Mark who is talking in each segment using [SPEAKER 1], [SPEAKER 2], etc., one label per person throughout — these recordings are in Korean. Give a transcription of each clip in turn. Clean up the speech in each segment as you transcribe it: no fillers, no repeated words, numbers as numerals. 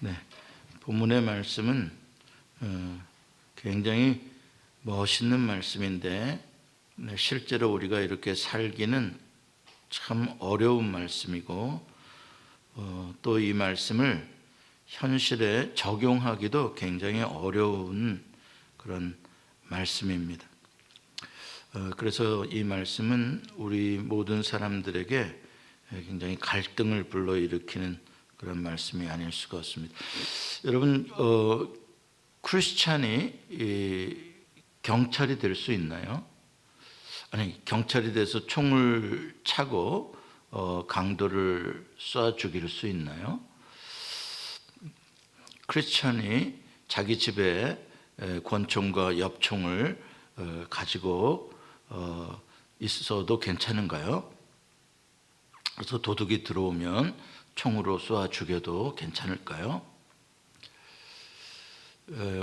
[SPEAKER 1] 네, 본문의 말씀은 굉장히 멋있는 말씀인데 실제로 우리가 이렇게 살기는 참 어려운 말씀이고 또 이 말씀을 현실에 적용하기도 굉장히 어려운 그런 말씀입니다. 그래서 이 말씀은 우리 모든 사람들에게 굉장히 갈등을 불러일으키는 그런 말씀이 아닐 수가 없습니다. 여러분, 크리스찬이 경찰이 될 수 있나요? 아니, 경찰이 돼서 총을 차고 강도를 쏴 죽일 수 있나요? 크리스찬이 자기 집에 권총과 엽총을 가지고 있어도 괜찮은가요? 그래서 도둑이 들어오면 총으로 쏘아 죽여도 괜찮을까요?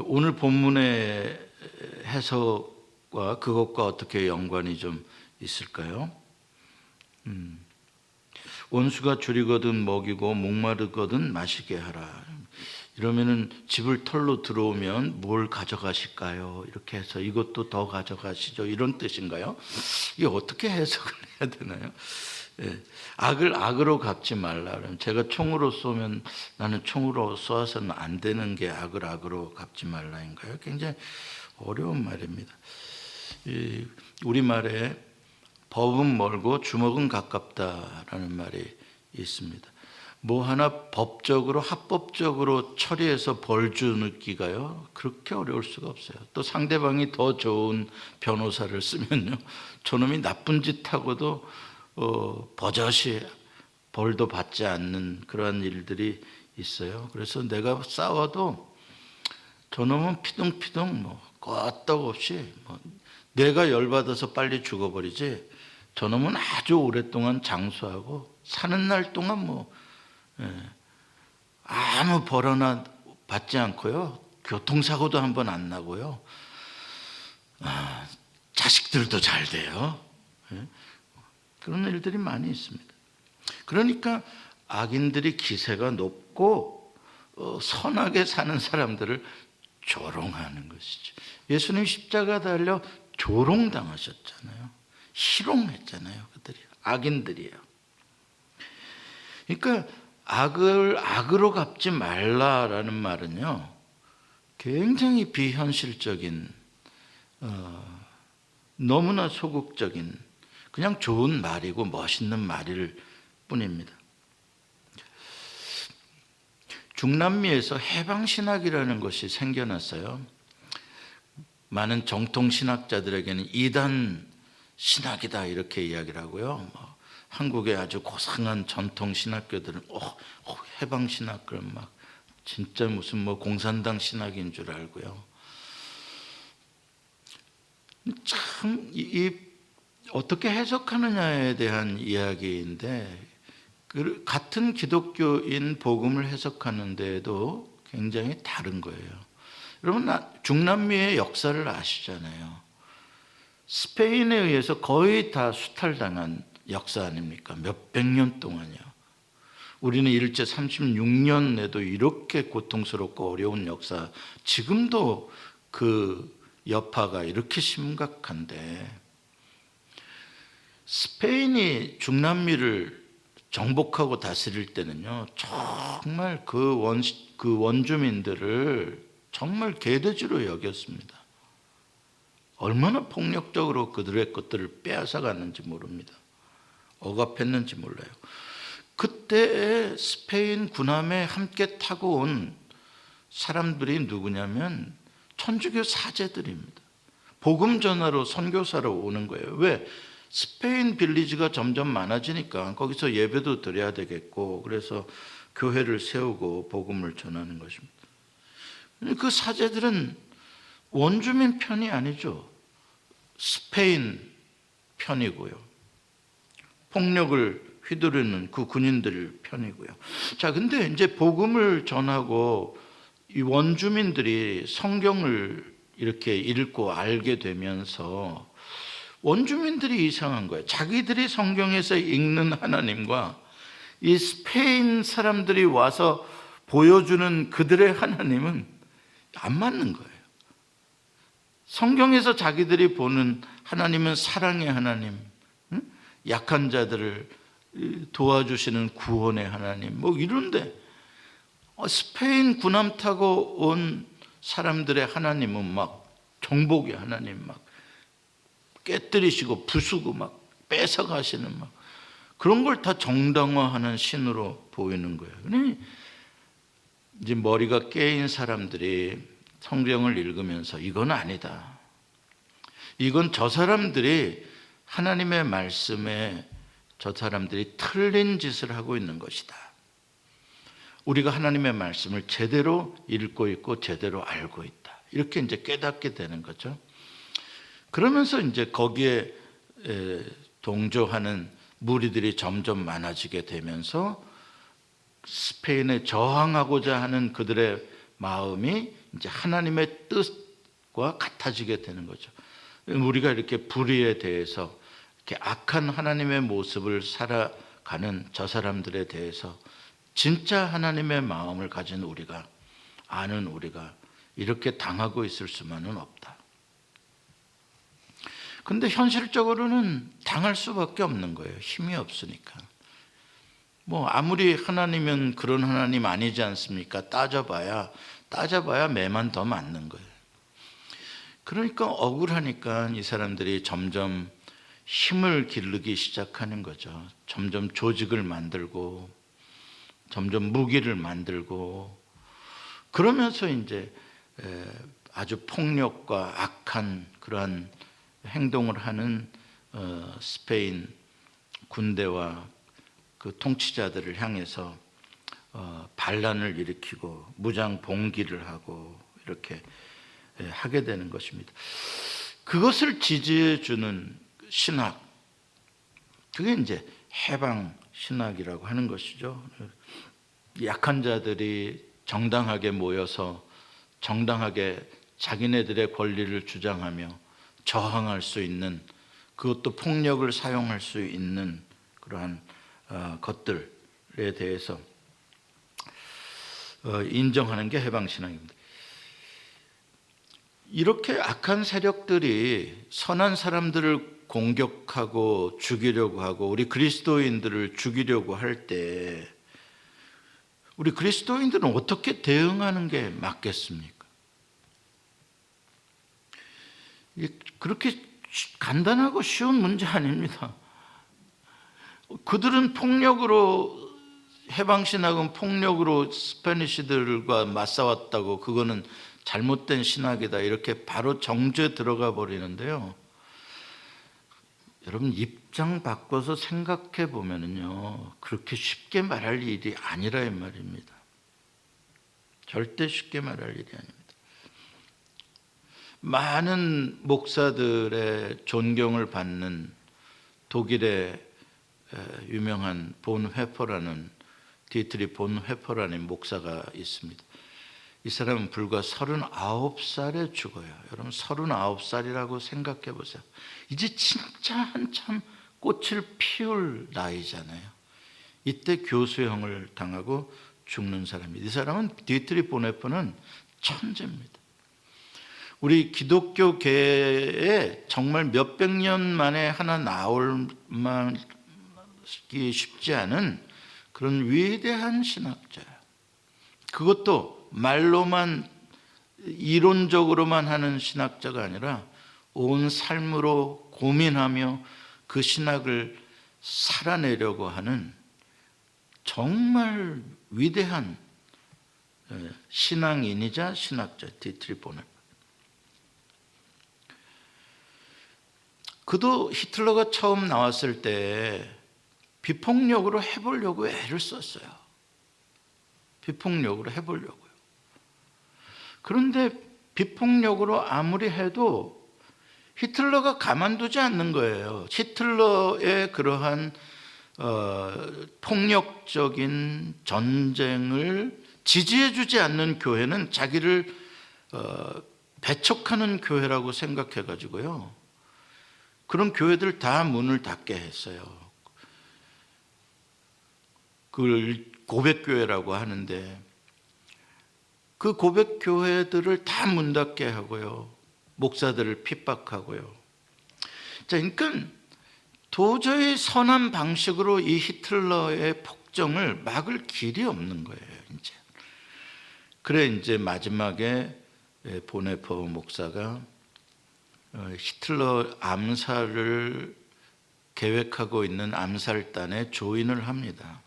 [SPEAKER 1] 오늘 본문의 해석과 그것과 어떻게 연관이 좀 있을까요? 원수가 줄이거든 먹이고 목마르거든 마시게 하라. 이러면은 집을 털로 들어오면 뭘 가져가실까요? 이렇게 해서 이것도 더 가져가시죠. 이런 뜻인가요? 이게 어떻게 해석을 해야 되나요? 악을 악으로 갚지 말라. 그러면 제가 총으로 쏘면 나는 총으로 쏘아서는 안 되는 게 악을 악으로 갚지 말라인가요? 굉장히 어려운 말입니다. 우리말에 법은 멀고 주먹은 가깝다라는 말이 있습니다. 뭐 하나 법적으로 합법적으로 처리해서 벌 주기가요 그렇게 어려울 수가 없어요. 또 상대방이 더 좋은 변호사를 쓰면요 저놈이 나쁜 짓 하고도 버젓이 벌도 받지 않는 그러한 일들이 있어요. 그래서 내가 싸워도 저놈은 피둥피둥 끄떡없이 내가 열받아서 빨리 죽어버리지 저놈은 아주 오랫동안 장수하고 사는 날 동안 아무 벌 하나 받지 않고요 교통사고도 한 번 안 나고요 자식들도 잘 돼요. 그런 일들이 많이 있습니다. 그러니까 악인들이 기세가 높고 선하게 사는 사람들을 조롱하는 것이죠. 예수님 십자가 달려 조롱당하셨잖아요. 희롱했잖아요. 그들이 악인들이에요. 그러니까 악을 악으로 갚지 말라라는 말은요 굉장히 비현실적인 너무나 소극적인 그냥 좋은 말이고 멋있는 말일 뿐입니다. 중남미에서 해방신학이라는 것이 생겨났어요. 많은 정통신학자들에게는 이단 신학이다 이렇게 이야기를 하고요. 한국의 아주 고상한 전통신학교들은 해방신학 그럼 막 진짜 무슨 공산당 신학인 줄 알고요. 참 어떻게 해석하느냐에 대한 이야기인데 같은 기독교인 복음을 해석하는데도 굉장히 다른 거예요. 여러분 중남미의 역사를 아시잖아요. 스페인에 의해서 거의 다 수탈당한 역사 아닙니까? 몇백 년 동안요. 우리는 일제 36년에도 이렇게 고통스럽고 어려운 역사 지금도 그 여파가 이렇게 심각한데 스페인이 중남미를 정복하고 다스릴 때는요 정말 그 원주민들을 정말 개돼지로 여겼습니다. 얼마나 폭력적으로 그들의 것들을 빼앗아갔는지 모릅니다. 억압했는지 몰라요. 그때 스페인 군함에 함께 타고 온 사람들이 누구냐면 천주교 사제들입니다. 복음 전하러 선교사로 오는 거예요. 왜? 스페인 빌리지가 점점 많아지니까 거기서 예배도 드려야 되겠고 그래서 교회를 세우고 복음을 전하는 것입니다. 그 사제들은 원주민 편이 아니죠. 스페인 편이고요. 폭력을 휘두르는 그 군인들 편이고요. 자, 근데 이제 복음을 전하고 이 원주민들이 성경을 이렇게 읽고 알게 되면서 원주민들이 이상한 거예요. 자기들이 성경에서 읽는 하나님과 이 스페인 사람들이 와서 보여주는 그들의 하나님은 안 맞는 거예요. 성경에서 자기들이 보는 하나님은 사랑의 하나님, 약한 자들을 도와주시는 구원의 하나님, 뭐 이런데 스페인 군함 타고 온 사람들의 하나님은 막 정복의 하나님, 막 깨뜨리시고 부수고 막 뺏어가시는 막 그런 걸 다 정당화하는 신으로 보이는 거예요. 그러니 이제 머리가 깨인 사람들이 성경을 읽으면서 이건 아니다. 이건 저 사람들이 하나님의 말씀에 저 사람들이 틀린 짓을 하고 있는 것이다. 우리가 하나님의 말씀을 제대로 읽고 있고 제대로 알고 있다. 이렇게 이제 깨닫게 되는 거죠. 그러면서 이제 거기에 동조하는 무리들이 점점 많아지게 되면서 스페인에 저항하고자 하는 그들의 마음이 이제 하나님의 뜻과 같아지게 되는 거죠. 우리가 이렇게 불의에 대해서 이렇게 악한 하나님의 모습을 살아가는 저 사람들에 대해서 진짜 하나님의 마음을 가진 우리가, 아는 우리가 이렇게 당하고 있을 수만은 없다. 근데 현실적으로는 당할 수밖에 없는 거예요. 힘이 없으니까. 뭐 아무리 하나님은 그런 하나님 아니지 않습니까? 따져봐야 매만 더 맞는 거예요. 그러니까 억울하니까 이 사람들이 점점 힘을 기르기 시작하는 거죠. 점점 조직을 만들고 점점 무기를 만들고 그러면서 이제 아주 폭력과 악한 그러한 행동을 하는 스페인 군대와 그 통치자들을 향해서 반란을 일으키고 무장 봉기를 하고 이렇게 하게 되는 것입니다. 그것을 지지해 주는 신학, 그게 이제 해방 신학이라고 하는 것이죠. 약한 자들이 정당하게 모여서 정당하게 자기네들의 권리를 주장하며 저항할 수 있는, 그것도 폭력을 사용할 수 있는 그러한 것들에 대해서 인정하는 게 해방신앙입니다. 이렇게 악한 세력들이 선한 사람들을 공격하고 죽이려고 하고 우리 그리스도인들을 죽이려고 할 때 우리 그리스도인들은 어떻게 대응하는 게 맞겠습니까? 그렇게 간단하고 쉬운 문제 아닙니다. 그들은 폭력으로, 해방신학은 폭력으로 스페니시들과 맞싸웠다고 그거는 잘못된 신학이다 이렇게 바로 정죄 들어가 버리는데요. 여러분 입장 바꿔서 생각해 보면은요 그렇게 쉽게 말할 일이 아니라 이 말입니다. 절대 쉽게 말할 일이 아닙니다. 많은 목사들의 존경을 받는 독일의 유명한 본 회퍼라는 디트리 본 회퍼라는 목사가 있습니다. 이 사람은 불과 39살에 죽어요. 여러분 39살이라고 생각해 보세요. 이제 진짜 한참 꽃을 피울 나이잖아요. 이때 교수형을 당하고 죽는 사람입니다. 이 사람은 디트리 보네퍼는 천재입니다. 우리 기독교계에 정말 몇백 년 만에 하나 나올 만기 쉽지 않은 그런 위대한 신학자예요. 그것도 말로만 이론적으로만 하는 신학자가 아니라 온 삶으로 고민하며 그 신학을 살아내려고 하는 정말 위대한 신앙인이자 신학자 디트리 보네퍼. 그도 히틀러가 처음 나왔을 때 비폭력으로 해보려고 애를 썼어요. 비폭력으로 해보려고요. 그런데 비폭력으로 아무리 해도 히틀러가 가만두지 않는 거예요. 히틀러의 그러한 폭력적인 전쟁을 지지해주지 않는 교회는 자기를 배척하는 교회라고 생각해가지고요. 그런 교회들 다 문을 닫게 했어요. 그걸 고백교회라고 하는데 그 고백 교회들을 다 문 닫게 하고요. 목사들을 핍박하고요. 자, 그러니까 도저히 선한 방식으로 이 히틀러의 폭정을 막을 길이 없는 거예요. 이제 그래 이제 마지막에 보네퍼 목사가 히틀러 암살을 계획하고 있는 암살단에 조인을 합니다.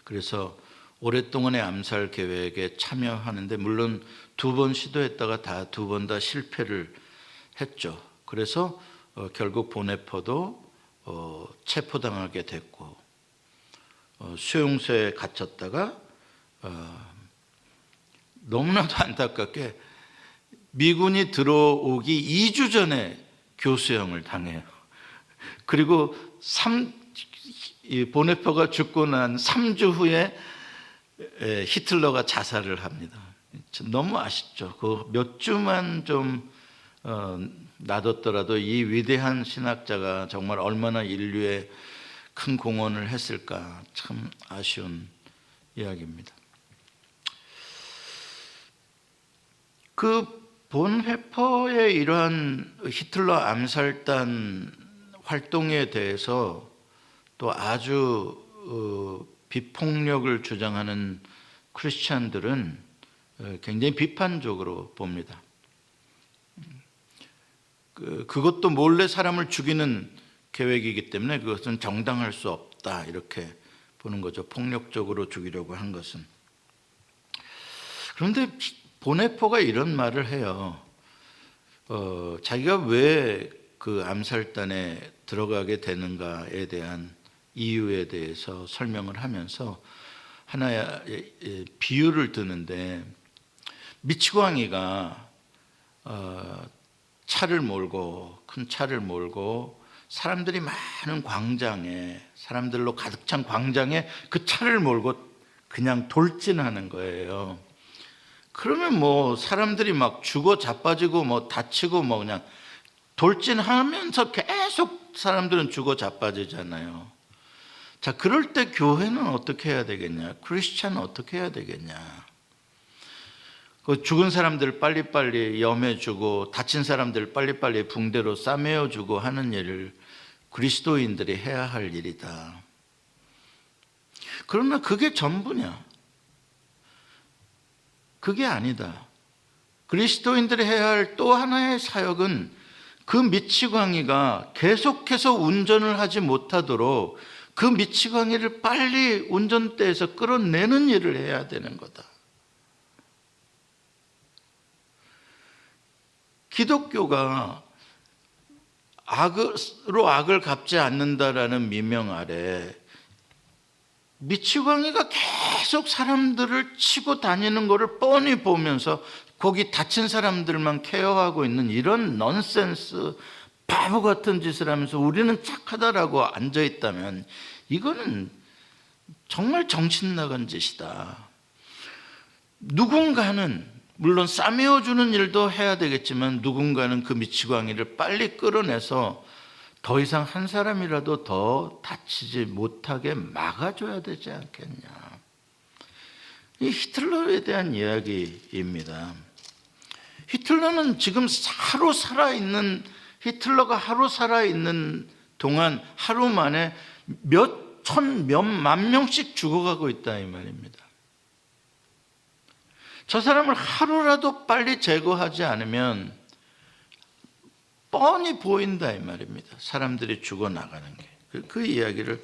[SPEAKER 1] 그래서 오랫동안의 암살 계획에 참여하는데 물론 2번 시도했다가 다 2번 다 실패를 했죠. 그래서 결국 보네퍼도 체포당하게 됐고 수용소에 갇혔다가 너무나도 안타깝게 미군이 들어오기 2주 전에 교수형을 당해요. 그리고 보네퍼가 죽고 난 3주 후에 히틀러가 자살을 합니다. 너무 아쉽죠. 그 몇 주만 좀 놔뒀더라도 이 위대한 신학자가 정말 얼마나 인류에 큰 공헌을 했을까, 참 아쉬운 이야기입니다. 그 본헤퍼의 이러한 히틀러 암살단 활동에 대해서 또 아주 비폭력을 주장하는 크리스찬들은 굉장히 비판적으로 봅니다. 그것도 몰래 사람을 죽이는 계획이기 때문에 그것은 정당할 수 없다, 이렇게 보는 거죠. 폭력적으로 죽이려고 한 것은. 그런데 보네퍼가 이런 말을 해요. 자기가 왜 그 암살단에 들어가게 되는가에 대한 이유에 대해서 설명을 하면서 하나의 비유를 드는데, 미치광이가 차를 몰고, 큰 차를 몰고 사람들이 많은 광장에, 사람들로 가득 찬 광장에 그 차를 몰고 그냥 돌진하는 거예요. 그러면 뭐 사람들이 막 죽어 자빠지고 뭐 다치고 뭐 그냥 돌진하면서 계속 사람들은 죽어 자빠지잖아요. 자, 그럴 때 교회는 어떻게 해야 되겠냐? 크리스찬은 어떻게 해야 되겠냐? 그 죽은 사람들 빨리빨리 염해주고 다친 사람들 빨리빨리 붕대로 싸매어주고 하는 일을 그리스도인들이 해야 할 일이다. 그러나 그게 전부냐? 그게 아니다. 그리스도인들이 해야 할 또 하나의 사역은 그 미치광이가 계속해서 운전을 하지 못하도록 그 미치광이를 빨리 운전대에서 끌어내는 일을 해야 되는 거다. 기독교가 악으로 악을 갚지 않는다라는 미명 아래 미치광이가 계속 사람들을 치고 다니는 것을 뻔히 보면서 거기 다친 사람들만 케어하고 있는 이런 넌센스 바보 같은 짓을 하면서 우리는 착하다라고 앉아있다면 이거는 정말 정신 나간 짓이다. 누군가는 물론 싸매어주는 일도 해야 되겠지만 누군가는 그 미치광이를 빨리 끌어내서 더 이상 한 사람이라도 더 다치지 못하게 막아줘야 되지 않겠냐. 이 히틀러에 대한 이야기입니다. 히틀러는 지금 히틀러가 하루 살아있는 동안 하루 만에 몇만 명씩 죽어가고 있다 이 말입니다. 저 사람을 하루라도 빨리 제거하지 않으면 뻔히 보인다 이 말입니다. 사람들이 죽어나가는 게. 그 이야기를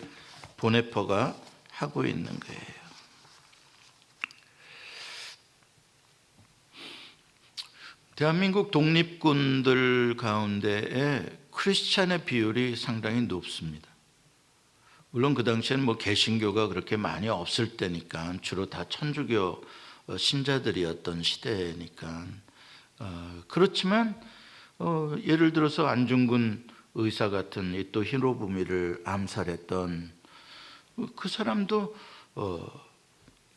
[SPEAKER 1] 보네퍼가 하고 있는 거예요. 대한민국 독립군들 가운데에 크리스찬의 비율이 상당히 높습니다. 물론 그 당시에는 뭐 개신교가 그렇게 많이 없을 때니까 주로 다 천주교 신자들이었던 시대니까 그렇지만 예를 들어서 안중근 의사 같은 또 히로부미를 암살했던 그 사람도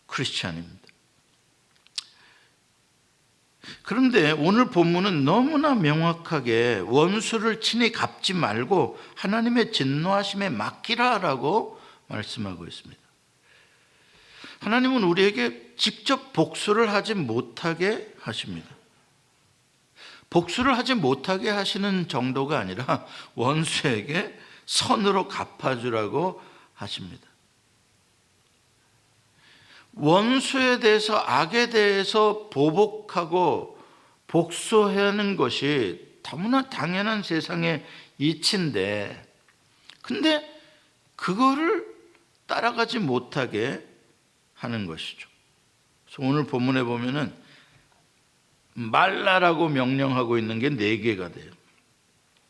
[SPEAKER 1] 크리스찬입니다. 그런데 오늘 본문은 너무나 명확하게 원수를 친히 갚지 말고 하나님의 진노하심에 맡기라라고 말씀하고 있습니다. 하나님은 우리에게 직접 복수를 하지 못하게 하십니다. 복수를 하지 못하게 하시는 정도가 아니라 원수에게 선으로 갚아주라고 하십니다. 원수에 대해서, 악에 대해서 보복하고 복수하는 것이 너무나 당연한 세상의 이치인데, 근데 그거를 따라가지 못하게 하는 것이죠. 그래서 오늘 본문에 보면은 말라라고 명령하고 있는 게 4개가 돼요.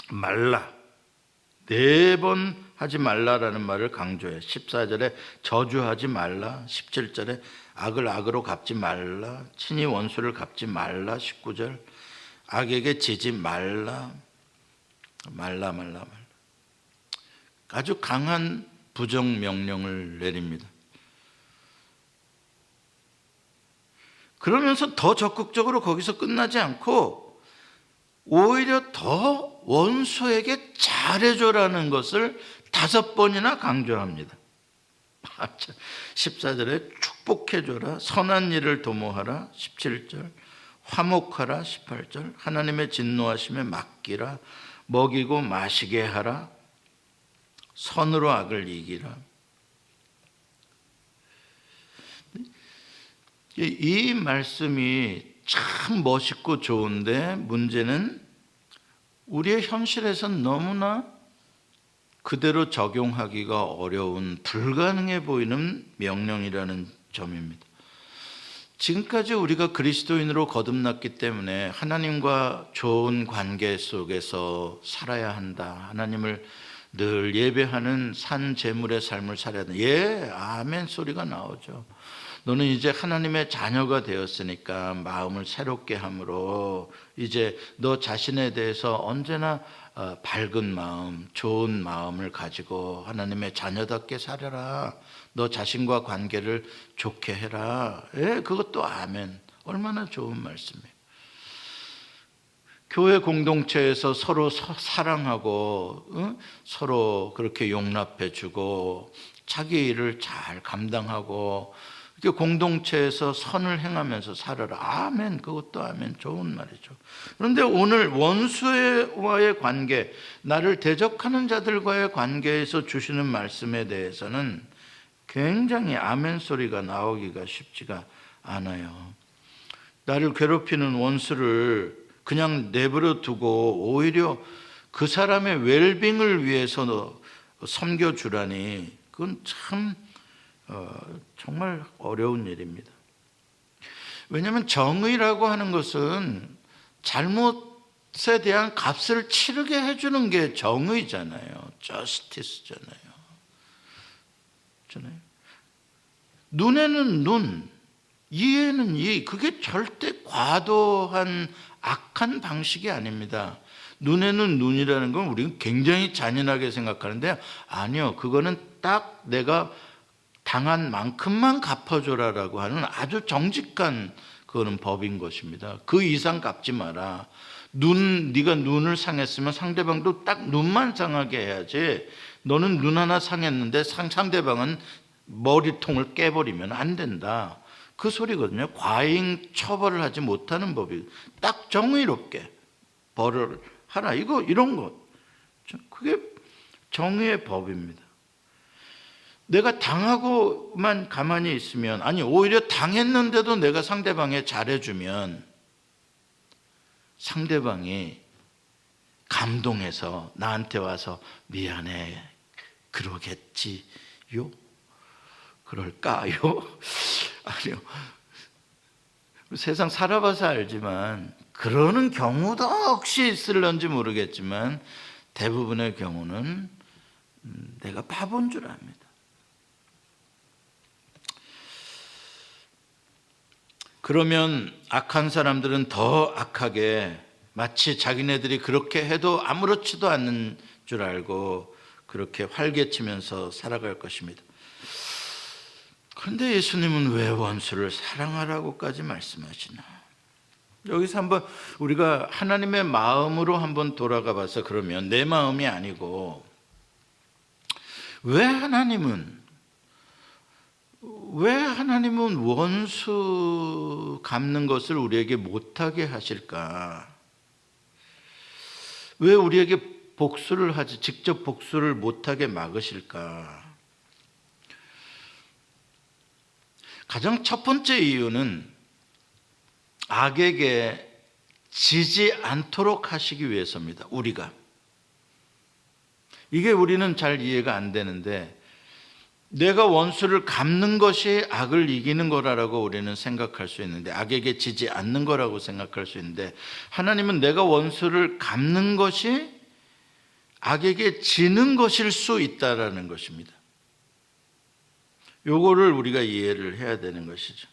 [SPEAKER 1] 말라. 4번 하지 말라라는 말을 강조해. 14절에 저주하지 말라. 17절에 악을 악으로 갚지 말라. 친히 원수를 갚지 말라. 19절 악에게 지지 말라. 말라. 아주 강한 부정 명령을 내립니다. 그러면서 더 적극적으로 거기서 끝나지 않고 오히려 더 원수에게 잘해줘라는 것을 5번이나 강조합니다. 14절에 축복해줘라, 선한 일을 도모하라, 17절 화목하라, 18절 하나님의 진노하심에 맡기라, 먹이고 마시게 하라, 선으로 악을 이기라. 이 말씀이 참 멋있고 좋은데 문제는 우리의 현실에선 너무나 그대로 적용하기가 어려운, 불가능해 보이는 명령이라는 점입니다. 지금까지 우리가 그리스도인으로 거듭났기 때문에 하나님과 좋은 관계 속에서 살아야 한다, 하나님을 늘 예배하는 산 제물의 삶을 살아야 한다, 예, 아멘 소리가 나오죠. 너는 이제 하나님의 자녀가 되었으니까 마음을 새롭게 함으로 이제 너 자신에 대해서 언제나 밝은 마음, 좋은 마음을 가지고 하나님의 자녀답게 살아라. 너 자신과 관계를 좋게 해라. 예, 그것도 아멘. 얼마나 좋은 말씀이에요. 교회 공동체에서 서로 사랑하고 서로 그렇게 용납해주고 자기 일을 잘 감당하고 이렇게 공동체에서 선을 행하면서 살아라. 아멘. 그것도 아멘. 좋은 말이죠. 그런데 오늘 원수와의 관계, 나를 대적하는 자들과의 관계에서 주시는 말씀에 대해서는 굉장히 아멘 소리가 나오기가 쉽지가 않아요. 나를 괴롭히는 원수를 그냥 내버려 두고 오히려 그 사람의 웰빙을 위해서 섬겨주라니, 그건 참 정말 어려운 일입니다. 왜냐하면 정의라고 하는 것은 잘못에 대한 값을 치르게 해주는 게 정의잖아요. justice잖아요. 눈에는 눈, 이에는 이, 그게 절대 과도한 악한 방식이 아닙니다. 눈에는 눈이라는 건 우리는 굉장히 잔인하게 생각하는데 아니요, 그거는 딱 내가 당한 만큼만 갚아줘라라고 하는 아주 정직한 그거는 법인 것입니다. 그 이상 갚지 마라. 네가 눈을 상했으면 상대방도 딱 눈만 상하게 해야지, 너는 눈 하나 상했는데 상대방은 머리통을 깨버리면 안 된다, 그 소리거든요. 과잉 처벌을 하지 못하는 법이, 딱 정의롭게 벌을 하라, 이런 것, 그게 정의의 법입니다. 내가 당하고만 가만히 있으면, 아니 오히려 당했는데도 내가 상대방에 잘해주면 상대방이 감동해서 나한테 와서 미안해, 그러겠지요? 그럴까요? 아니요. 세상 살아봐서 알지만 그러는 경우도 혹시 있을런지 모르겠지만 대부분의 경우는 내가 바본 줄 압니다. 그러면 악한 사람들은 더 악하게, 마치 자기네들이 그렇게 해도 아무렇지도 않는 줄 알고 그렇게 활개치면서 살아갈 것입니다. 그런데 예수님은 왜 원수를 사랑하라고까지 말씀하시나? 여기서 한번 우리가 하나님의 마음으로 한번 돌아가 봐서, 그러면 내 마음이 아니고 왜 하나님은 왜 하나님은 원수 갚는 것을 우리에게 못하게 하실까? 왜 우리에게 복수를 하지, 직접 복수를 못하게 막으실까? 가장 첫 번째 이유는 악에게 지지 않도록 하시기 위해서입니다. 우리가. 이게 우리는 잘 이해가 안 되는데, 내가 원수를 갚는 것이 악을 이기는 거라고 우리는 생각할 수 있는데, 악에게 지지 않는 거라고 생각할 수 있는데, 하나님은 내가 원수를 갚는 것이 악에게 지는 것일 수 있다라는 것입니다. 요거를 우리가 이해를 해야 되는 것이죠.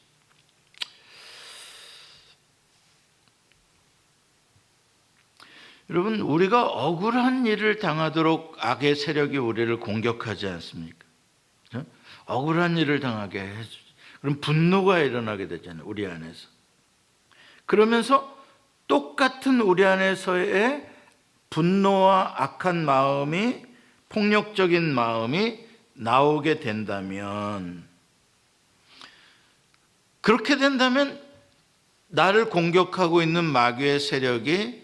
[SPEAKER 1] 여러분, 우리가 억울한 일을 당하도록 악의 세력이 우리를 공격하지 않습니까? 억울한 일을 당하게 해주죠. 그럼 분노가 일어나게 되잖아요, 우리 안에서. 그러면서 똑같은 우리 안에서의 분노와 악한 마음이, 폭력적인 마음이 나오게 된다면, 그렇게 된다면 나를 공격하고 있는 마귀의 세력이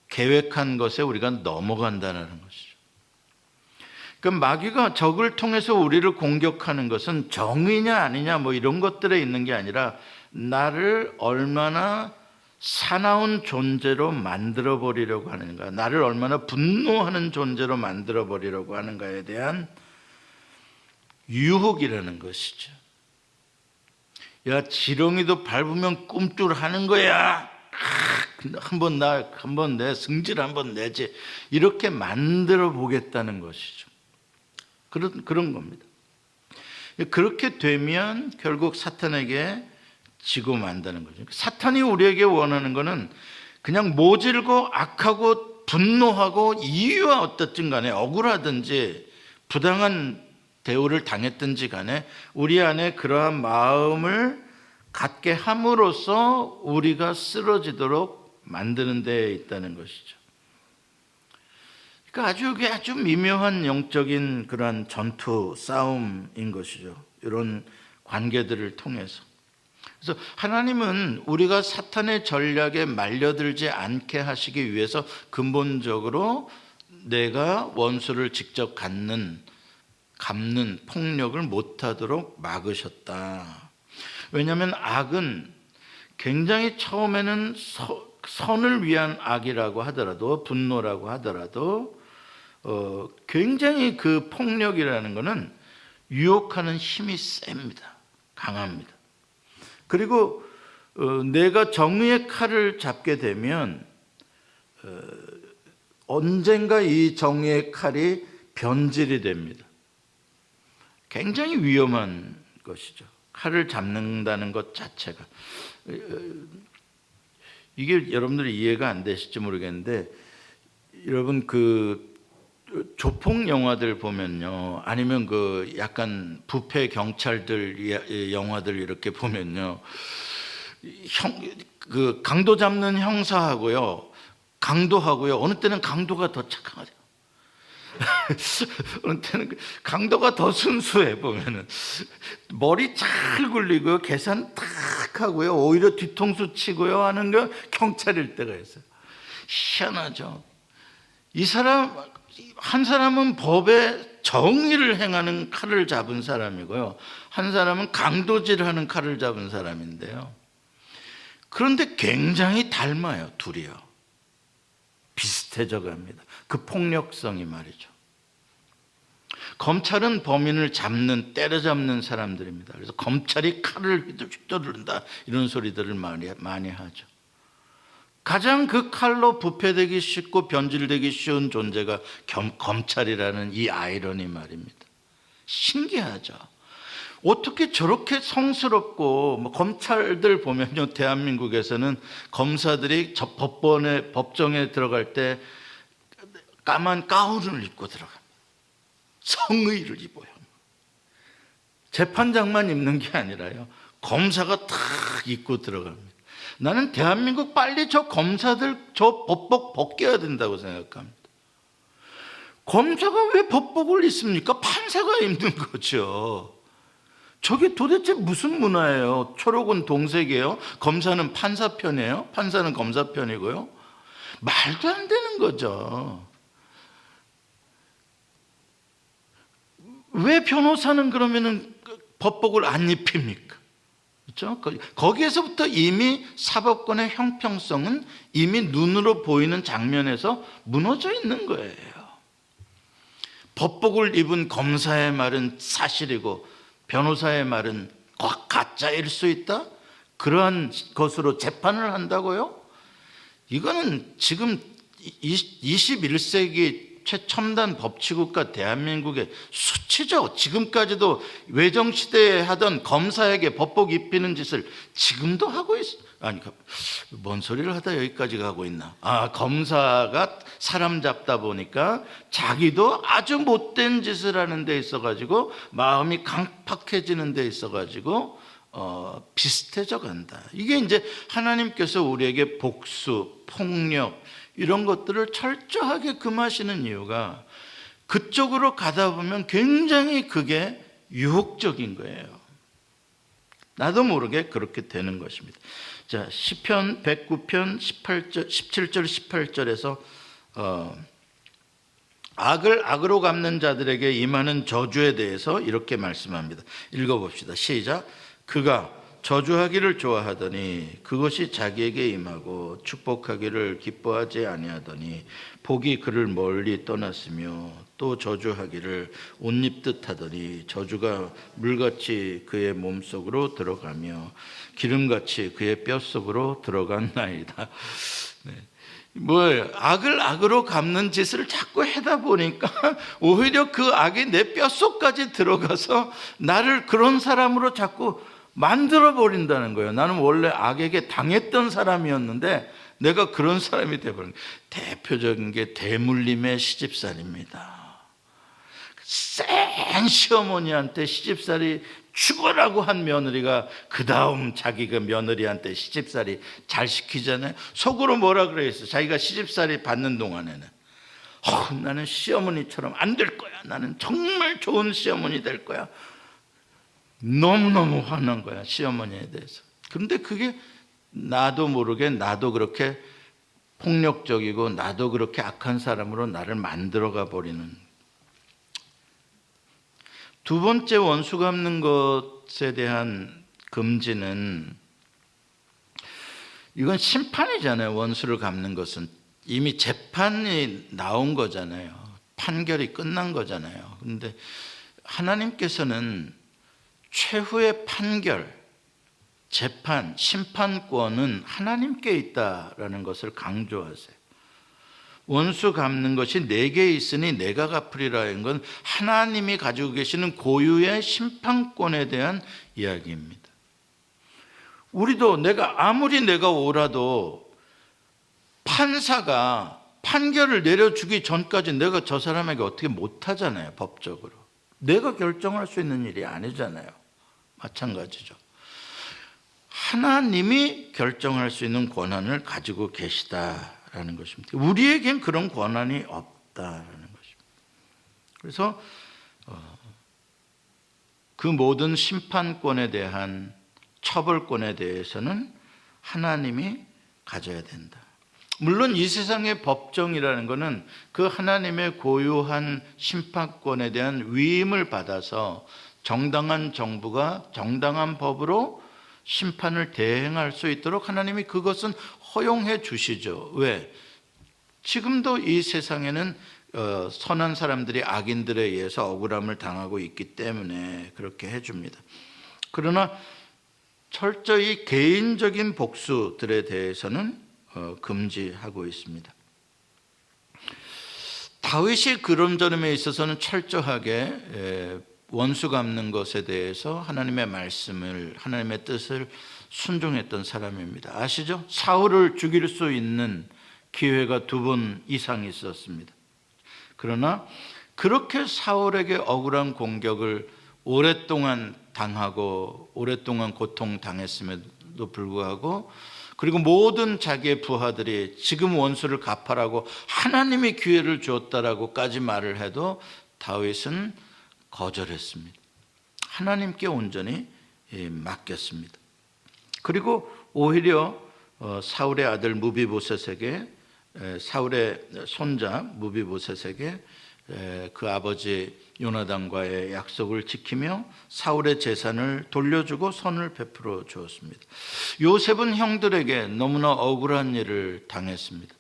[SPEAKER 1] 계획한 것에 우리가 넘어간다는 것이죠. 그럼 마귀가 적을 통해서 우리를 공격하는 것은 정의냐 아니냐 뭐 이런 것들에 있는 게 아니라, 나를 얼마나 사나운 존재로 만들어 버리려고 하는가, 나를 얼마나 분노하는 존재로 만들어 버리려고 하는가에 대한 유혹이라는 것이죠. 야, 지렁이도 밟으면 꿈틀하는 거야. 한번 내 승질 한번 내지, 이렇게 만들어 보겠다는 것이죠. 그런 겁니다. 그렇게 되면 결국 사탄에게 지고 만다는 거죠. 사탄이 우리에게 원하는 것은 그냥 모질고 악하고 분노하고, 이유와 어떻든 간에 억울하든지 부당한 대우를 당했든지 간에 우리 안에 그러한 마음을 갖게 함으로써 우리가 쓰러지도록 만드는 데에 있다는 것이죠. 그러니까 아주 미묘한 영적인 그러한 전투, 싸움인 것이죠. 이런 관계들을 통해서. 그래서 하나님은 우리가 사탄의 전략에 말려들지 않게 하시기 위해서 근본적으로 내가 원수를 직접 갚는 폭력을 못하도록 막으셨다. 왜냐하면 악은 굉장히 처음에는 선을 위한 악이라고 하더라도, 분노라고 하더라도 굉장히 그 폭력이라는 것은 유혹하는 힘이 셉니다. 강합니다. 그리고 내가 정의의 칼을 잡게 되면 언젠가 이 정의의 칼이 변질이 됩니다. 굉장히 위험한 것이죠. 칼을 잡는다는 것 자체가. 이게 여러분들이 이해가 안 되실지 모르겠는데, 여러분 그 조폭 영화들 보면요, 아니면 그 약간 부패 경찰들 영화들 이렇게 보면요, 그 강도 잡는 형사하고요, 강도하고요, 어느 때는 강도가 더 착하죠. 어느 때는 강도가 더 순수해. 보면은 머리 잘 굴리고요, 계산 탁 하고요, 오히려 뒤통수 치고요 하는 거 경찰일 때가 있어요. 희한하죠. 한 사람은 법에 정의를 행하는 칼을 잡은 사람이고요, 한 사람은 강도질하는 칼을 잡은 사람인데요. 그런데 굉장히 닮아요, 둘이요. 비슷해져 갑니다. 그 폭력성이 말이죠. 검찰은 범인을 때려잡는 사람들입니다. 그래서 검찰이 칼을 휘두른다, 이런 소리들을 많이 하죠. 가장 그 칼로 부패되기 쉽고 변질되기 쉬운 존재가 검찰이라는 이 아이러니 말입니다. 신기하죠. 어떻게 저렇게 성스럽고, 검찰들 보면요, 대한민국에서는 검사들이 법정에 들어갈 때 까만 가운을 입고 들어갑니다. 성의를 입어요. 재판장만 입는 게 아니라요, 검사가 탁 입고 들어갑니다. 나는 대한민국 빨리 저 검사들 저 법복 벗겨야 된다고 생각합니다. 검사가 왜 법복을 입습니까? 판사가 입는 거죠. 저게 도대체 무슨 문화예요? 초록은 동색이에요? 검사는 판사 편이에요? 판사는 검사 편이고요? 말도 안 되는 거죠. 왜 변호사는 그러면은 법복을 안 입힙니까? 그렇죠? 거기에서부터 이미 사법권의 형평성은 이미 눈으로 보이는 장면에서 무너져 있는 거예요. 법복을 입은 검사의 말은 사실이고 변호사의 말은 가짜일 수 있다? 그러한 것으로 재판을 한다고요? 이거는 지금 21세기 최첨단 법치국가 대한민국의 수치죠. 지금까지도 외정시대에 하던 검사에게 법복 입히는 짓을 지금도 하고 아니, 뭔 소리를 하다 여기까지 가고 있나? 검사가 사람 잡다 보니까 자기도 아주 못된 짓을 하는 데 있어가지고 마음이 강팍해지는 데 있어가지고 비슷해져 간다. 이게 이제 하나님께서 우리에게 복수, 폭력 이런 것들을 철저하게 금하시는 이유가 그쪽으로 가다 보면 굉장히 그게 유혹적인 거예요. 나도 모르게 그렇게 되는 것입니다. 자, 시편 109편 17절 18절에서 악을 악으로 갚는 자들에게 임하는 저주에 대해서 이렇게 말씀합니다. 읽어봅시다. 시작. 그가 저주하기를 좋아하더니 그것이 자기에게 임하고 축복하기를 기뻐하지 아니하더니 복이 그를 멀리 떠났으며 또 저주하기를 옷 입듯 하더니 저주가 물같이 그의 몸속으로 들어가며 기름같이 그의 뼛속으로 들어간나이다. 네. 뭐예요? 악을 악으로 갚는 짓을 자꾸 하다 보니까 오히려 그 악이 내 뼛속까지 들어가서 나를 그런 사람으로 자꾸 만들어 버린다는 거예요. 나는 원래 악에게 당했던 사람이었는데 내가 그런 사람이 되어버린 거예요. 대표적인 게 대물림의 시집살이입니다. 센 시어머니한테 시집살이 죽어라고 한 며느리가 그 다음 자기가 며느리한테 시집살이 잘 시키잖아요. 속으로 뭐라 그랬어? 자기가 시집살이 받는 동안에는 나는 시어머니처럼 안 될 거야. 나는 정말 좋은 시어머니 될 거야. 너무너무 화난 거야, 시어머니에 대해서. 그런데 그게 나도 모르게 나도 그렇게 폭력적이고 나도 그렇게 악한 사람으로 나를 만들어가 버리는. 두 번째, 원수 갚는 것에 대한 금지는 이건 심판이잖아요. 원수를 갚는 것은 이미 재판이 나온 거잖아요. 판결이 끝난 거잖아요. 그런데 하나님께서는 최후의 판결, 재판, 심판권은 하나님께 있다라는 것을 강조하세요. 원수 갚는 것이 내게 있으니 내가 갚으리라 하는 건 하나님이 가지고 계시는 고유의 심판권에 대한 이야기입니다. 우리도 아무리 내가 옳아도 판사가 판결을 내려주기 전까지 내가 저 사람에게 어떻게 못하잖아요. 법적으로. 내가 결정할 수 있는 일이 아니잖아요. 마찬가지죠. 하나님이 결정할 수 있는 권한을 가지고 계시다라는 것입니다. 우리에겐 그런 권한이 없다라는 것입니다. 그래서 그 모든 심판권에 대한 처벌권에 대해서는 하나님이 가져야 된다. 물론 이 세상의 법정이라는 것은 그 하나님의 고유한 심판권에 대한 위임을 받아서 정당한 정부가 정당한 법으로 심판을 대행할 수 있도록 하나님이 그것은 허용해 주시죠. 왜? 지금도 이 세상에는 선한 사람들이 악인들에 의해서 억울함을 당하고 있기 때문에 그렇게 해줍니다. 그러나 철저히 개인적인 복수들에 대해서는 금지하고 있습니다. 다윗이 그런 점에 있어서는 철저하게 원수 갚는 것에 대해서 하나님의 말씀을, 하나님의 뜻을 순종했던 사람입니다. 아시죠? 사울을 죽일 수 있는 기회가 2번 이상 있었습니다. 그러나 그렇게 사울에게 억울한 공격을 오랫동안 당하고 오랫동안 고통당했음에도 불구하고 그리고 모든 자기의 부하들이 지금 원수를 갚아라고 하나님이 기회를 주었다라고까지 말을 해도 다윗은 거절했습니다. 하나님께 온전히 맡겼습니다. 그리고 오히려 사울의 아들 무비보셋에게, 사울의 손자 무비보셋에게 그 아버지 요나단과의 약속을 지키며 사울의 재산을 돌려주고 선을 베풀어 주었습니다. 요셉은 형들에게 너무나 억울한 일을 당했습니다.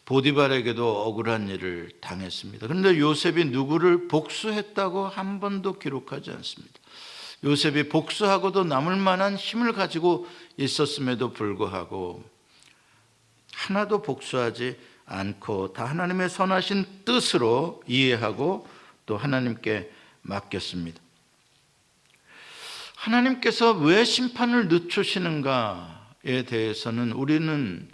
[SPEAKER 1] 보디발에게도 억울한 일을 당했습니다. 그런데 요셉이 누구를 복수했다고 한 번도 기록하지 않습니다. 요셉이 복수하고도 남을 만한 힘을 가지고 있었음에도 불구하고 하나도 복수하지 않고 다 하나님의 선하신 뜻으로 이해하고 또 하나님께 맡겼습니다. 하나님께서 왜 심판을 늦추시는가에 대해서는 우리는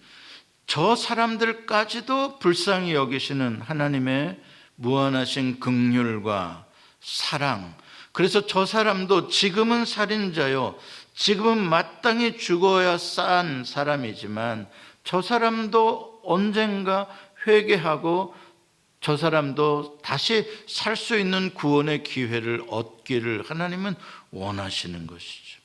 [SPEAKER 1] 저 사람들까지도 불쌍히 여기시는 하나님의 무한하신 긍휼과 사랑, 그래서 저 사람도 지금은 살인자요, 지금은 마땅히 죽어야 싼 사람이지만 저 사람도 언젠가 회개하고 저 사람도 다시 살 수 있는 구원의 기회를 얻기를 하나님은 원하시는 것이죠.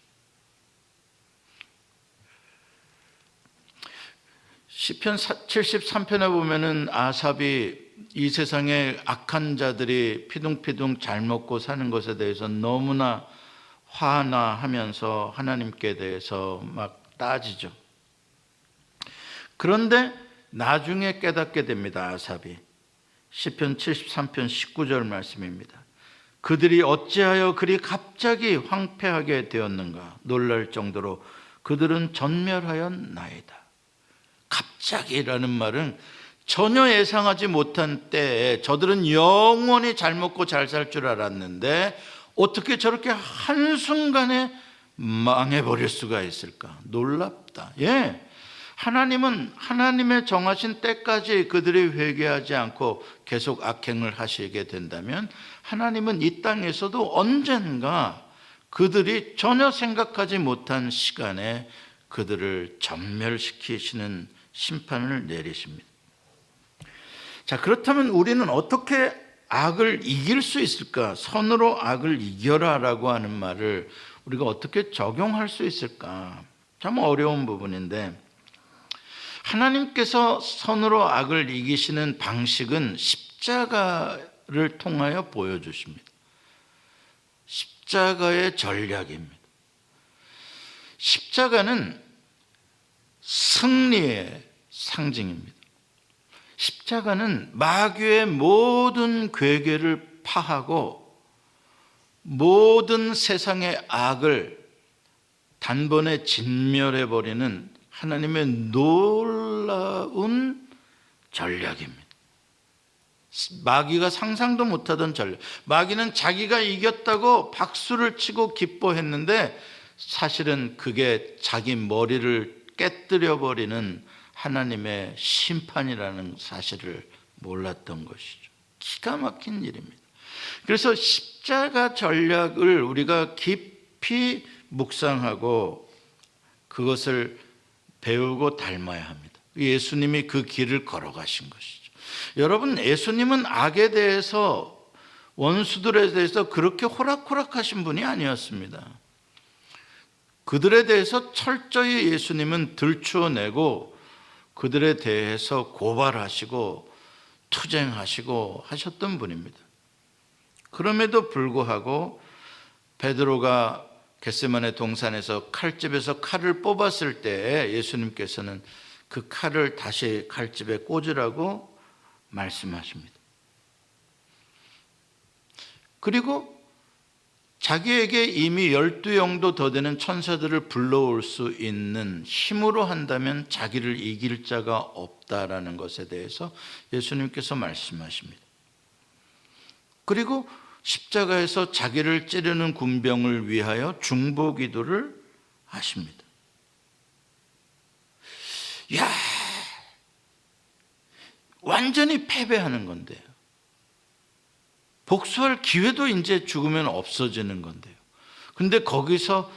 [SPEAKER 1] 시편 73편에 보면은 아삽이 이 세상에 악한 자들이 피둥피둥 잘 먹고 사는 것에 대해서 너무나 화나하면서 하나님께 대해서 막 따지죠. 그런데 나중에 깨닫게 됩니다. 아삽이 시편 73편 19절 말씀입니다. 그들이 어찌하여 그리 갑자기 황폐하게 되었는가, 놀랄 정도로 그들은 전멸하였나이다. 갑자기라는 말은 전혀 예상하지 못한 때에 저들은 영원히 잘 먹고 잘 살 줄 알았는데 어떻게 저렇게 한순간에 망해버릴 수가 있을까? 놀랍다. 예, 하나님은 하나님의 정하신 때까지 그들이 회개하지 않고 계속 악행을 하시게 된다면 하나님은 이 땅에서도 언젠가 그들이 전혀 생각하지 못한 시간에 그들을 전멸시키시는 심판을 내리십니다. 자, 그렇다면 우리는 어떻게 악을 이길 수 있을까? 선으로 악을 이겨라라고 하는 말을 우리가 어떻게 적용할 수 있을까? 참 어려운 부분인데, 하나님께서 선으로 악을 이기시는 방식은 십자가를 통하여 보여주십니다. 십자가의 전략입니다. 십자가는 승리의 상징입니다. 십자가는 마귀의 모든 괴계를 파하고 모든 세상의 악을 단번에 진멸해버리는 하나님의 놀라운 전략입니다. 마귀가 상상도 못하던 전략. 마귀는 자기가 이겼다고 박수를 치고 기뻐했는데 사실은 그게 자기 머리를 깨뜨려버리는 하나님의 심판이라는 사실을 몰랐던 것이죠. 기가 막힌 일입니다. 그래서 십자가 전략을 우리가 깊이 묵상하고 그것을 배우고 닮아야 합니다. 예수님이 그 길을 걸어가신 것이죠. 여러분, 예수님은 악에 대해서, 원수들에 대해서 그렇게 호락호락하신 분이 아니었습니다. 그들에 대해서 철저히 예수님은 들추어내고 그들에 대해서 고발하시고 투쟁하시고 하셨던 분입니다. 그럼에도 불구하고 베드로가 겟세마네 동산에서 칼집에서 칼을 뽑았을 때 예수님께서는 그 칼을 다시 칼집에 꽂으라고 말씀하십니다. 그리고 자기에게 이미 12영도 더 되는 천사들을 불러올 수 있는 힘으로 한다면 자기를 이길 자가 없다라는 것에 대해서 예수님께서 말씀하십니다. 그리고 십자가에서 자기를 찌르는 군병을 위하여 중보기도를 하십니다. 야, 완전히 패배하는 건데요. 복수할 기회도 이제 죽으면 없어지는 건데요. 근데 거기서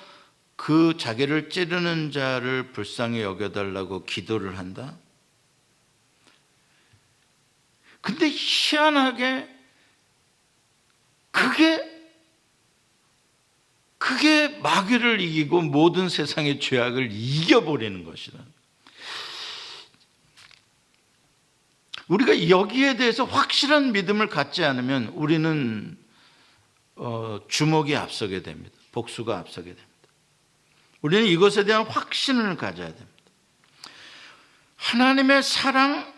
[SPEAKER 1] 그 자기를 찌르는 자를 불쌍히 여겨달라고 기도를 한다? 근데 희한하게 그게 마귀를 이기고 모든 세상의 죄악을 이겨버리는 것이다. 우리가 여기에 대해서 확실한 믿음을 갖지 않으면 우리는 주먹이 앞서게 됩니다. 복수가 앞서게 됩니다. 우리는 이것에 대한 확신을 가져야 됩니다. 하나님의 사랑,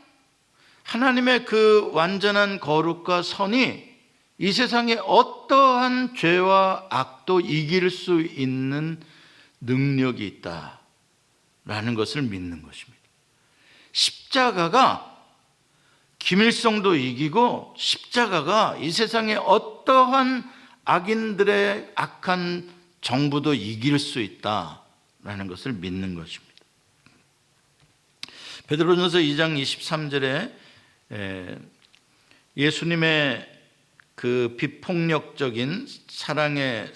[SPEAKER 1] 하나님의 그 완전한 거룩과 선이 이 세상에 어떠한 죄와 악도 이길 수 있는 능력이 있다라는 것을 믿는 것입니다. 십자가가 김일성도 이기고 십자가가 이 세상에 어떠한 악인들의 악한 정부도 이길 수 있다라는 것을 믿는 것입니다. 베드로전서 2장 23절에 예수님의 그 비폭력적인 사랑의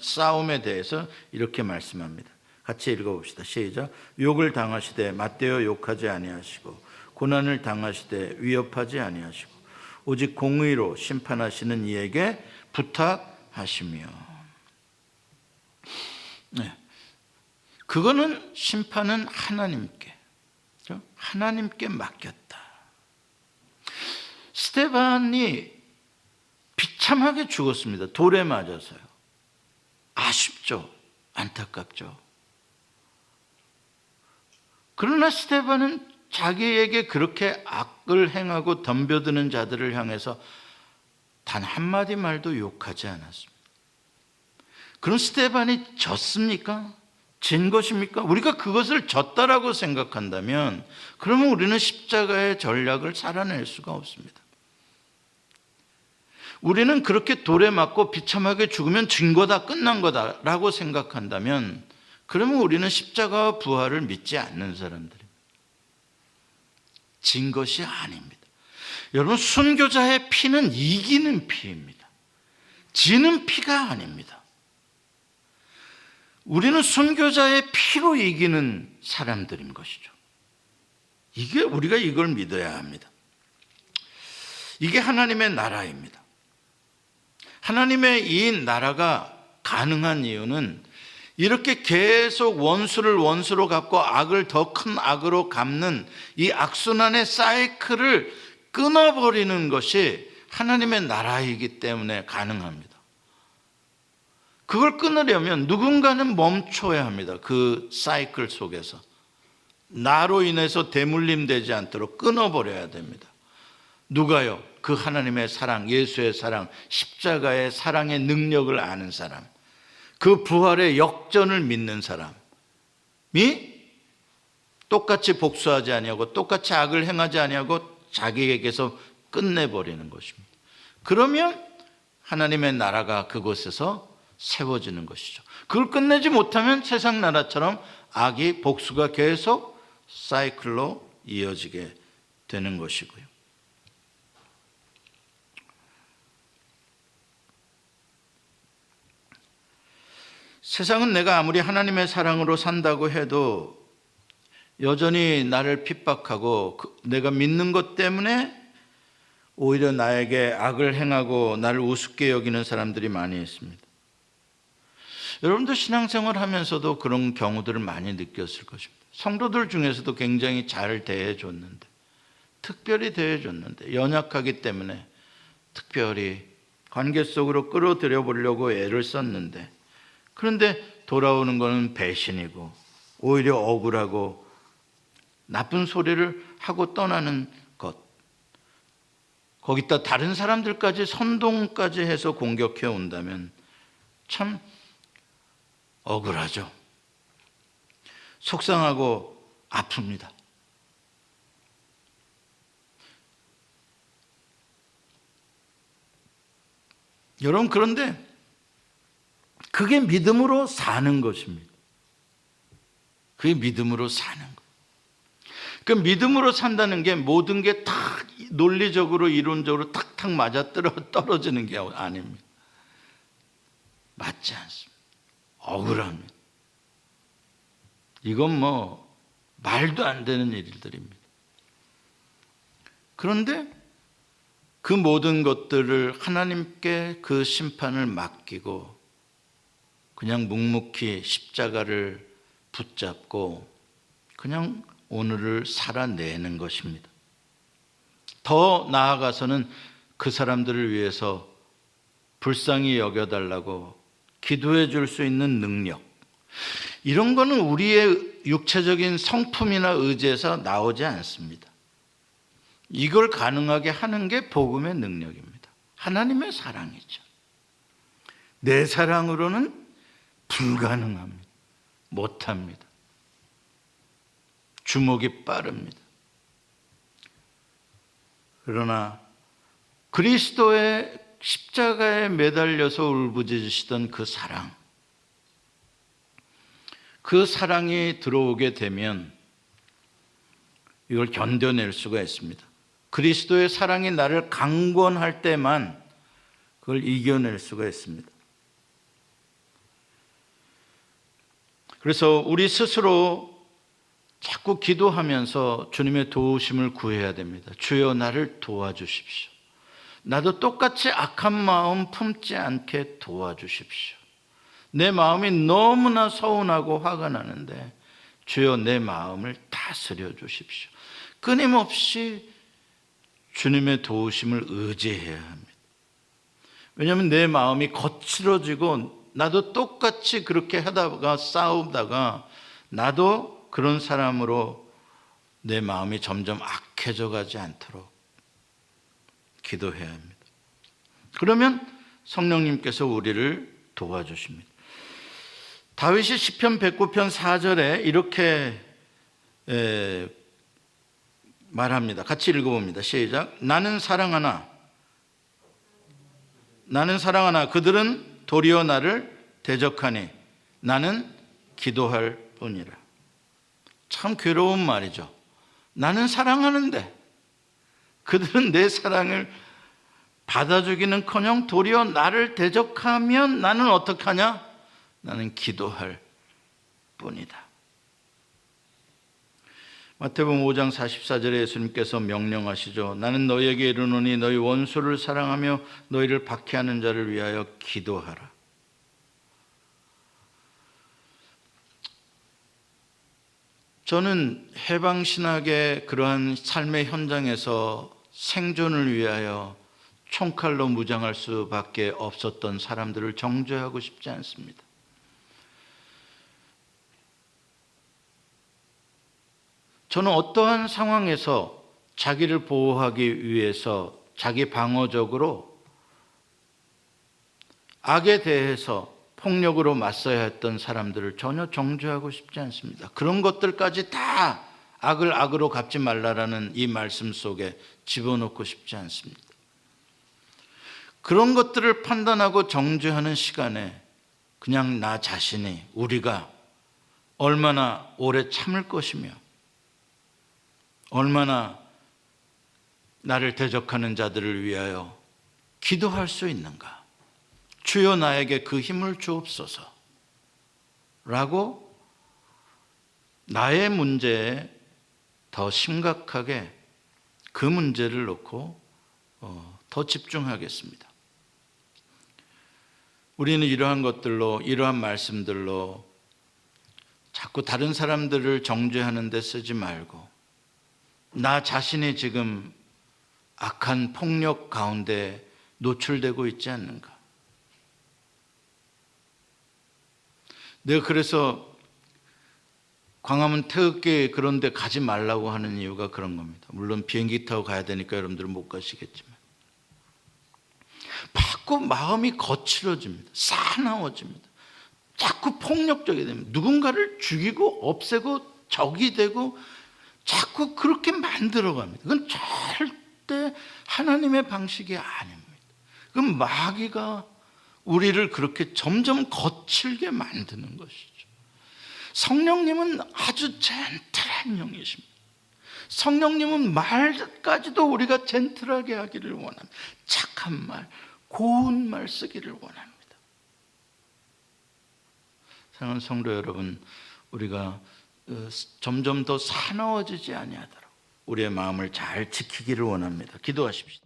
[SPEAKER 1] 싸움에 대해서 이렇게 말씀합니다. 같이 읽어봅시다. 시작. 욕을 당하시되 맞대어 욕하지 아니하시고 고난을 당하시되 위협하지 아니하시고 오직 공의로 심판하시는 이에게 부탁하시며. 네. 그거는 심판은 하나님께 맡겼다. 스데반이 비참하게 죽었습니다. 돌에 맞아서요. 아쉽죠. 안타깝죠. 그러나 스데반은 자기에게 그렇게 악을 행하고 덤벼드는 자들을 향해서 단 한마디 말도 욕하지 않았습니다. 그럼 스데반이 졌습니까? 진 것입니까? 우리가 그것을 졌다라고 생각한다면 그러면 우리는 십자가의 전략을 살아낼 수가 없습니다. 우리는 그렇게 돌에 맞고 비참하게 죽으면 진 거다, 끝난 거다라고 생각한다면 그러면 우리는 십자가와 부활을 믿지 않는 사람들입니다. 진 것이 아닙니다. 여러분, 순교자의 피는 이기는 피입니다. 지는 피가 아닙니다. 우리는 순교자의 피로 이기는 사람들인 것이죠. 우리가 이걸 믿어야 합니다. 이게 하나님의 나라입니다. 하나님의 이 나라가 가능한 이유는 이렇게 계속 원수를 원수로 갚고 악을 더 큰 악으로 갚는 이 악순환의 사이클을 끊어버리는 것이 하나님의 나라이기 때문에 가능합니다. 그걸 끊으려면 누군가는 멈춰야 합니다. 그 사이클 속에서 나로 인해서 대물림되지 않도록 끊어버려야 됩니다. 누가요? 그 하나님의 사랑, 예수의 사랑, 십자가의 사랑의 능력을 아는 사람, 그 부활의 역전을 믿는 사람이 똑같이 복수하지 아니하고 똑같이 악을 행하지 아니하고 자기에게서 끝내버리는 것입니다. 그러면 하나님의 나라가 그곳에서 세워지는 것이죠. 그걸 끝내지 못하면 세상 나라처럼 악이 복수가 계속 사이클로 이어지게 되는 것이고요. 세상은 내가 아무리 하나님의 사랑으로 산다고 해도 여전히 나를 핍박하고 내가 믿는 것 때문에 오히려 나에게 악을 행하고 나를 우습게 여기는 사람들이 많이 있습니다. 여러분도 신앙생활 하면서도 그런 경우들을 많이 느꼈을 것입니다. 성도들 중에서도 굉장히 잘 대해줬는데, 특별히 대해줬는데 연약하기 때문에 특별히 관계 속으로 끌어들여 보려고 애를 썼는데, 그런데 돌아오는 것은 배신이고 오히려 억울하고 나쁜 소리를 하고 떠나는 것, 거기다 다른 사람들까지 선동까지 해서 공격해 온다면 참 억울하죠. 속상하고 아픕니다. 여러분, 그런데 그게 믿음으로 사는 것입니다. 그게 믿음으로 사는 것. 그 믿음으로 산다는 게 모든 게 다 논리적으로 이론적으로 탁탁 맞아 떨어지는 게 아닙니다. 맞지 않습니다. 억울합니다. 이건 뭐 말도 안 되는 일들입니다. 그런데 그 모든 것들을 하나님께 그 심판을 맡기고 그냥 묵묵히 십자가를 붙잡고 그냥 오늘을 살아내는 것입니다. 더 나아가서는 그 사람들을 위해서 불쌍히 여겨달라고 기도해 줄 수 있는 능력, 이런 거는 우리의 육체적인 성품이나 의지에서 나오지 않습니다. 이걸 가능하게 하는 게 복음의 능력입니다. 하나님의 사랑이죠. 내 사랑으로는 불가능합니다. 못합니다. 주목이 빠릅니다. 그러나 그리스도의 십자가에 매달려서 울부짖으시던 그 사랑, 그 사랑이 들어오게 되면 이걸 견뎌낼 수가 있습니다. 그리스도의 사랑이 나를 강권할 때만 그걸 이겨낼 수가 있습니다. 그래서 우리 스스로 자꾸 기도하면서 주님의 도우심을 구해야 됩니다. 주여 나를 도와주십시오. 나도 똑같이 악한 마음 품지 않게 도와주십시오. 내 마음이 너무나 서운하고 화가 나는데 주여 내 마음을 다스려 주십시오. 끊임없이 주님의 도우심을 의지해야 합니다. 왜냐하면 내 마음이 거칠어지고 나도 똑같이 그렇게 하다가 싸우다가 나도 그런 사람으로 내 마음이 점점 악해져 가지 않도록 기도해야 합니다. 그러면 성령님께서 우리를 도와주십니다. 다윗이 시편 109편 4절에 이렇게 말합니다. 같이 읽어봅니다. 시작. 나는 사랑하나 그들은 도리어 나를 대적하니 나는 기도할 뿐이라. 참 괴로운 말이죠. 나는 사랑하는데 그들은 내 사랑을 받아주기는커녕 도리어 나를 대적하면 나는 어떻게 하냐? 나는 기도할 뿐이다. 마태복음 5장 44절에 예수님께서 명령하시죠. 나는 너희에게 이르노니 너희 원수를 사랑하며 너희를 박해하는 자를 위하여 기도하라. 저는 해방신학의 그러한 삶의 현장에서 생존을 위하여 총칼로 무장할 수밖에 없었던 사람들을 정죄하고 싶지 않습니다. 저는 어떠한 상황에서 자기를 보호하기 위해서 자기 방어적으로 악에 대해서 폭력으로 맞서야 했던 사람들을 전혀 정죄하고 싶지 않습니다. 그런 것들까지 다 악을 악으로 갚지 말라라는 이 말씀 속에 집어넣고 싶지 않습니다. 그런 것들을 판단하고 정죄하는 시간에 그냥 나 자신이, 우리가 얼마나 오래 참을 것이며 얼마나 나를 대적하는 자들을 위하여 기도할 수 있는가. 주여 나에게 그 힘을 주옵소서 라고 나의 문제에 더 심각하게 그 문제를 놓고 더 집중하겠습니다. 우리는 이러한 것들로, 이러한 말씀들로 자꾸 다른 사람들을 정죄하는 데 쓰지 말고 나 자신이 지금 악한 폭력 가운데 노출되고 있지 않는가. 내가 그래서 광화문 태극기 그런 데 가지 말라고 하는 이유가 그런 겁니다. 물론 비행기 타고 가야 되니까 여러분들은 못 가시겠지만 자꾸 마음이 거칠어집니다. 사나워집니다. 자꾸 폭력적이 됩니다. 누군가를 죽이고 없애고 적이 되고 자꾸 그렇게 만들어갑니다. 그건 절대 하나님의 방식이 아닙니다. 그건 마귀가 우리를 그렇게 점점 거칠게 만드는 것이죠. 성령님은 아주 젠틀한 영이십니다. 성령님은 말까지도 우리가 젠틀하게 하기를 원합니다. 착한 말, 고운 말 쓰기를 원합니다. 사랑하는 성도 여러분, 우리가 점점 더 사나워지지 아니하도록 우리의 마음을 잘 지키기를 원합니다. 기도하십시오.